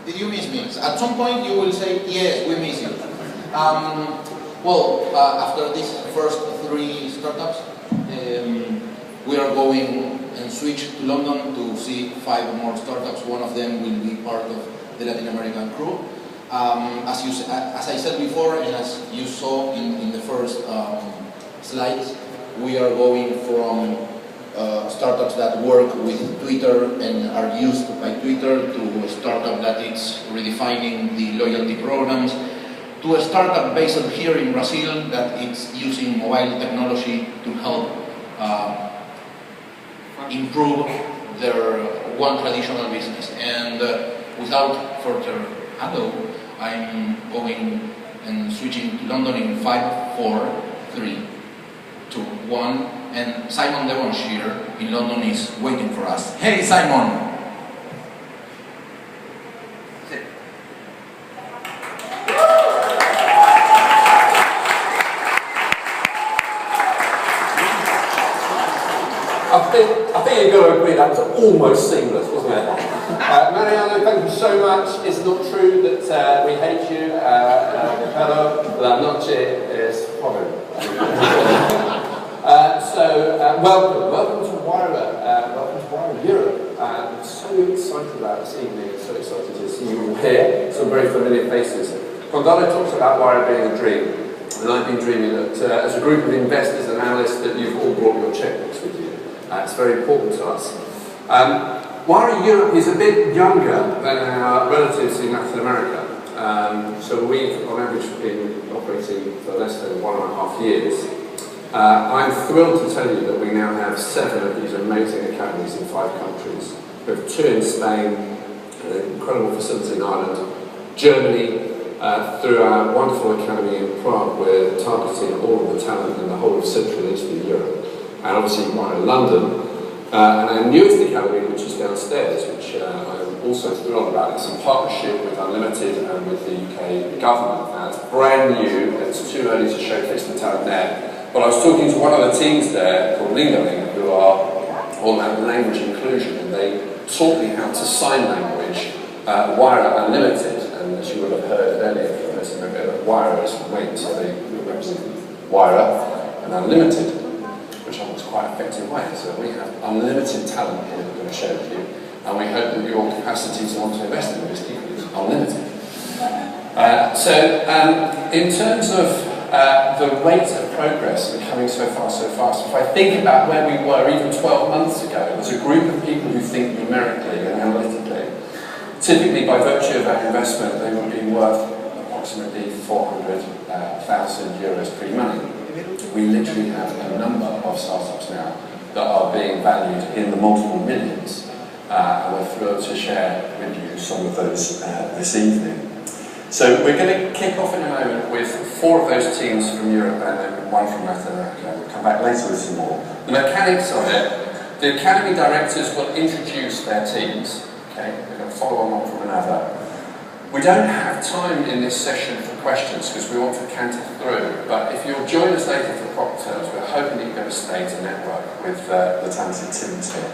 Did you miss me? At some point you will say, yes, we miss you. After these first 3 startups, we are going and switch to London to see 5 more startups. One of them will be part of the Latin American crew. As I said before, and as you saw in the first slides, we are going from startups that work with Twitter and are used by Twitter to a startup that is redefining the loyalty programs, to a startup based here in Brazil that is using mobile technology to help improve their one traditional business. And without further ado, I'm going and switching to London in 5, 4, 3, 2, 1, and Simon Devonshire in London is waiting for us. Hey, Simon! I think you've got to agree that was almost seamless, wasn't it? Mariano, thank you so much. It's not true that we hate you, pero la noche es joven. Welcome to Wayra Europe. I'm so excited about this evening, so excited to see you all here, some very familiar faces. Condado talks about Wayra being a dream, and I've been dreaming that as a group of investors and analysts that you've all brought your checkbooks with you. It's very important to us. Wayra Europe is a bit younger than our relatives in Latin America. So we've, on average, been operating for less than 1.5 years. I'm thrilled to tell you that we now have 7 of these amazing academies in 5 countries. We have 2 in Spain, an incredible facility in Ireland, Germany, through our wonderful academy in Prague, we're targeting all of the talent in the whole of Central and Eastern Europe. And obviously Wayra London, and our newest academy, which is downstairs, which I'm also thrilled about. It's in partnership with Unlimited and with the UK government. Now it's brand new, it's too early to showcase the talent there. But I was talking to one of the teams there called Lingoling, who are all about language inclusion, and they taught me how to sign language, Wayra Unlimited, and as you would have heard earlier from this, Wayra is wait, so they represent Wayra and Unlimited, which I was quite effective way. So we have unlimited talent here that we're going to share with you, and we hope that your capacity to want to invest in this is unlimited. In terms of the rate of progress and coming so far so fast, if I think about where we were even 12 months ago, there's a group of people who think numerically and analytically. Typically, by virtue of our investment, they would be worth approximately 400,000 euros pre-money. We literally have a number of startups now that are being valued in the multiple millions, and we're thrilled to share with you some of those this evening. So we're going to kick off in a moment with 4 of those teams from Europe and then 1 from Latin America. We'll come back later with some more. The mechanics of it, the academy directors will introduce their teams. Okay, we're going to follow on one from another. We don't have time in this session for questions because we want to canter through, but if you'll join us later for cocktails, we're hoping that you're going to stay to network with the talented teams here.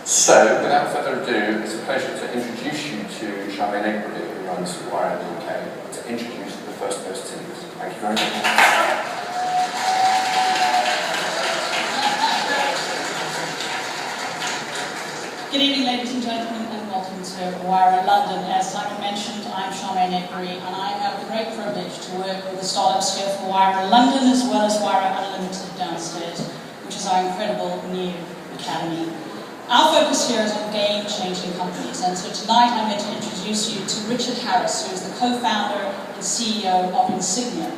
So, without further ado, it's a pleasure to introduce you to Charmaine Egberty, who runs Wayra in the UK, to introduce the first of those teams. Thank you very much. Good evening, ladies and gentlemen, and welcome to Wayra London. As Simon mentioned, I'm Charmaine Egberty, and I have the great privilege to work with the startups here for Wayra London, as well as Wayra Unlimited downstairs, which is our incredible new academy. Our focus here is on game-changing companies, and so tonight I'm going to introduce you to Richard Harris, who is the co-founder and CEO of Ensygnia.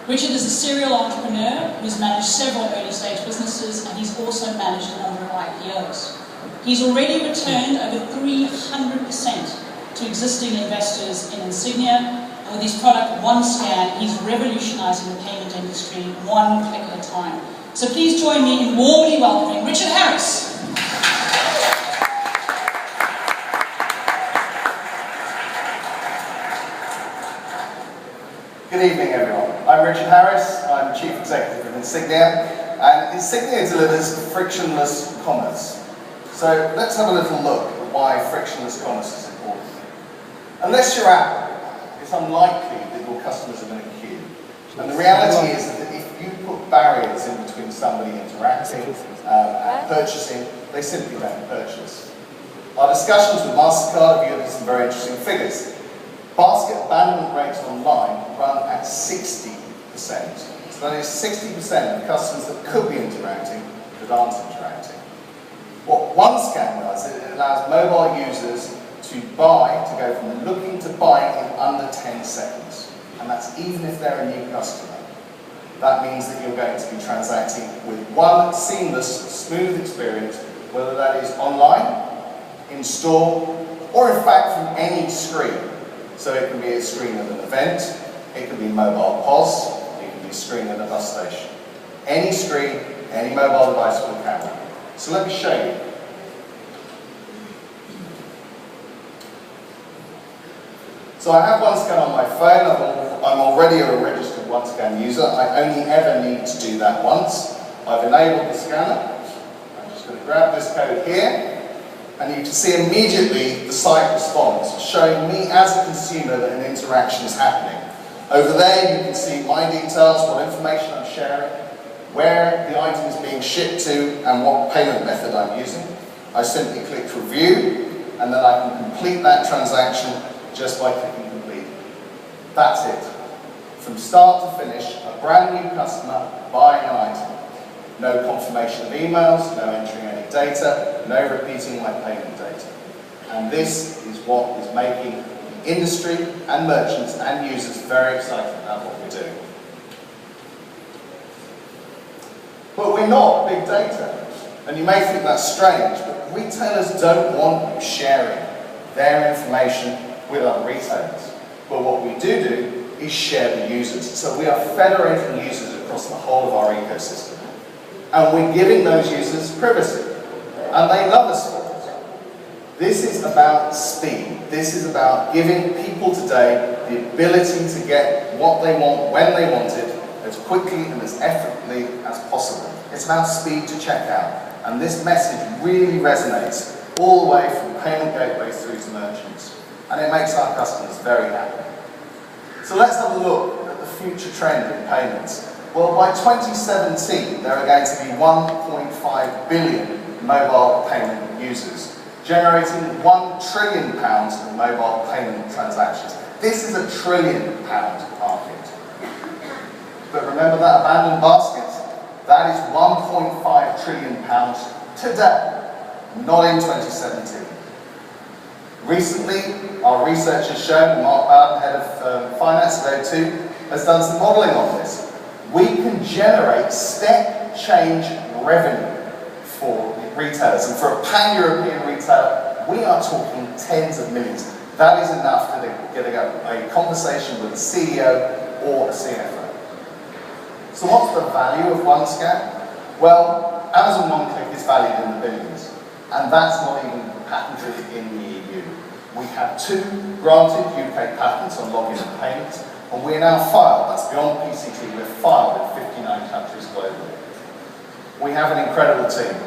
Richard is a serial entrepreneur who's managed several early-stage businesses, and he's also managed a number of IPOs. He's already returned over 300% to existing investors in Ensygnia, and with his product OneScan, he's revolutionizing the payment industry one click at a time. So please join me in warmly welcoming Richard Harris. Good evening, everyone. I'm Richard Harris. I'm Chief Executive of Ensygnia, and Ensygnia delivers frictionless commerce. So let's have a little look at why frictionless commerce is important. Unless you're Apple, it's unlikely that your customers are going to queue. And the reality is that if you put barriers in between somebody interacting and purchasing, they simply don't purchase. Our discussions with MasterCard have yielded some very interesting figures. Basket abandonment rates online run at 60%. So that is 60% of customers that could be interacting that aren't interacting. What OneScan does, it allows mobile users to go from looking to buying in under 10 seconds. And that's even if they're a new customer. That means that you're going to be transacting with one seamless, smooth experience, whether that is online, in store, or in fact from any screen. So it can be a screen at an event, it can be mobile POS, it can be a screen at a bus station. Any screen, any mobile device with a camera. So let me show you. So I have OneScan on my phone. I'm already a registered OneScan user. I only ever need to do that once. I've enabled the scanner. I'm just going to grab this code here. And you can see immediately the site responds, showing me as a consumer that an interaction is happening. Over there you can see my details, what information I'm sharing, where the item is being shipped to, and what payment method I'm using. I simply click review, and then I can complete that transaction just by clicking complete. That's it. From start to finish, a brand new customer buying an item. No confirmation of emails, no entering any data, no repeating my payment data. And this is what is making the industry and merchants and users very excited about what we're doing. But we're not big data. And you may think that's strange, but retailers don't want you sharing their information with other retailers. But what we do is share the users. So we are federating users across the whole of our ecosystem. And we're giving those users privacy. And they love us for it. This is about speed. This is about giving people today the ability to get what they want, when they want it, as quickly and as effortlessly as possible. It's about speed to checkout. And this message really resonates all the way from payment gateways through to merchants. And it makes our customers very happy. So let's have a look at the future trend in payments. Well, by 2017, there are going to be 1.5 billion mobile payment users, generating £1 trillion of mobile payment transactions. This is a £1 trillion market. But remember that abandoned basket? That is £1.5 trillion today, not in 2017. Recently, our research has shown, Mark Bowden, head of finance at O2, has done some modelling on this. We can generate step change revenue for retailers. And for a pan-European retailer, we are talking tens of millions. That is enough to get a conversation with a CEO or a CFO. So what's the value of OneScan? Well, Amazon One-Click is valued in the billions. And that's not even patented in the EU. We have 2 granted UK patents on login and payments. And we're now filed, that's beyond PCT, we're filed in 59 countries globally. We have an incredible team,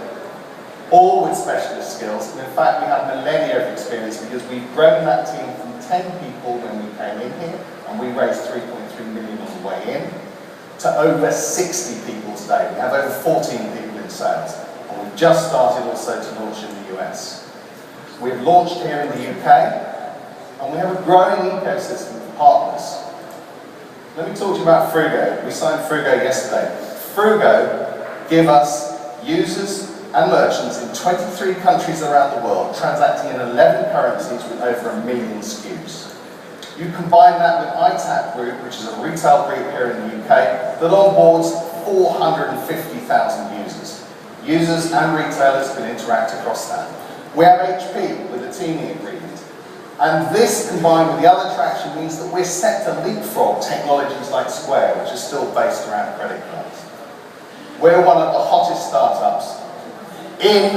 all with specialist skills, and in fact we have millennia of experience because we've grown that team from 10 people when we came in here, and we raised 3.3 million on the way in, to over 60 people today. We have over 14 people in sales, and we've just started also to launch in the US. We've launched here in the UK, and we have a growing ecosystem of partners. Let me talk to you about Frugo. We signed Frugo yesterday. Frugo give us users and merchants in 23 countries around the world, transacting in 11 currencies with over 1 million SKUs. You combine that with ITAP Group, which is a retail group here in the UK, that onboards 450,000 users. Users and retailers can interact across that. We have HP with a teaming agreement. And this, combined with the other traction, means that we're set to leapfrog technologies like Square, which is still based around credit cards. We're one of the hottest startups in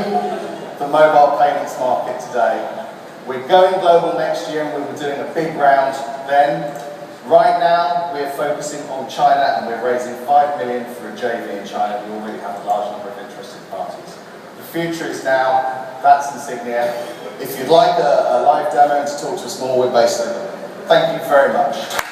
the mobile payments market today. We're going global next year, and we were doing a big round then. Right now, we're focusing on China, and we're raising 5 million for a JV in China. We already have a large number of interested parties. The future is now. That's Ensygnia. If you'd like a live demo to talk to us more, we're based over there. Thank you very much.